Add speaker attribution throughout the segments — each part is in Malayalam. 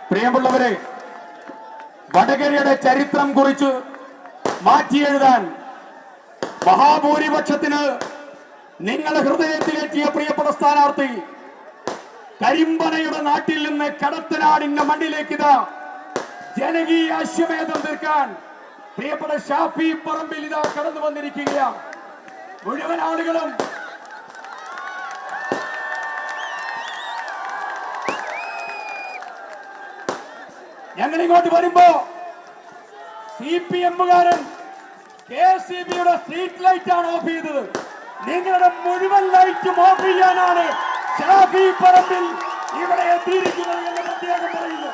Speaker 1: പ്രിയമുള്ളവരെ, വടകരയുടെ ചരിത്രം കുറിച്ച് മാറ്റിയെഴുതാൻ മഹാഭൂരിപക്ഷത്തിന് നിങ്ങളുടെ ഹൃദയത്തിലെത്തിയ പ്രിയപ്പെട്ട സ്ഥാനാർത്ഥി കരിമ്പനയുടെ നാട്ടിൽ നിന്ന് കടത്തനാടിന്റെ മണ്ണിലേക്ക് ഇതാ ജനകീയ അശ്വമേധം തീർക്കാൻ പ്രിയപ്പെട്ട ഷാഫി പറമ്പിൽ ഇതാ കടന്നു വന്നിരിക്കുകയാണ്. മുഴുവൻ ആളുകളും ഞങ്ങൾ ഇങ്ങോട്ട് വരുമ്പോ CPM-കാരൻ KSEB-യുടെ സ്ട്രീറ്റ് ലൈറ്റ് ആണ് ഓഫ് ചെയ്തത്. നിങ്ങളുടെ മുഴുവൻ ലൈറ്റും ഓഫ് ചെയ്യാനാണ് ഷാഫി പറമ്പിൽ ഇവിടെ എത്തിയിരിക്കുന്നത് എന്ന് പ്രത്യേകം പറയുന്നു.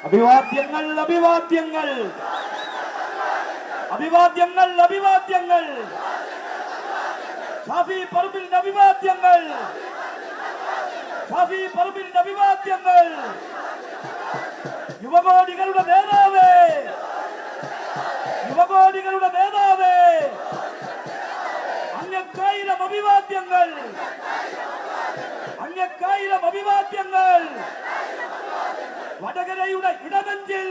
Speaker 1: അഭിവാദ്യങ്ങൾ അഭിവാദ്യങ്ങൾ അഭിവാദ്യങ്ങൾ അഭിവാദ്യങ്ങൾ ഷാഫി പറമ്പിലിന്റെ അഭിവാദ്യങ്ങൾ ഷാഫി പറമ്പിലിന്റെ അഭിവാദ്യങ്ങൾ യുവകോടികളുടെ നേതാവേ യുവകോടികളുടെ നേതാവേ അങ്ങക്കായിരം അഭിവാദ്യങ്ങൾ അങ്ങക്കായിരം അഭിവാദ്യങ്ങൾ വടകരയുടെ ഇടനെഞ്ചിൽ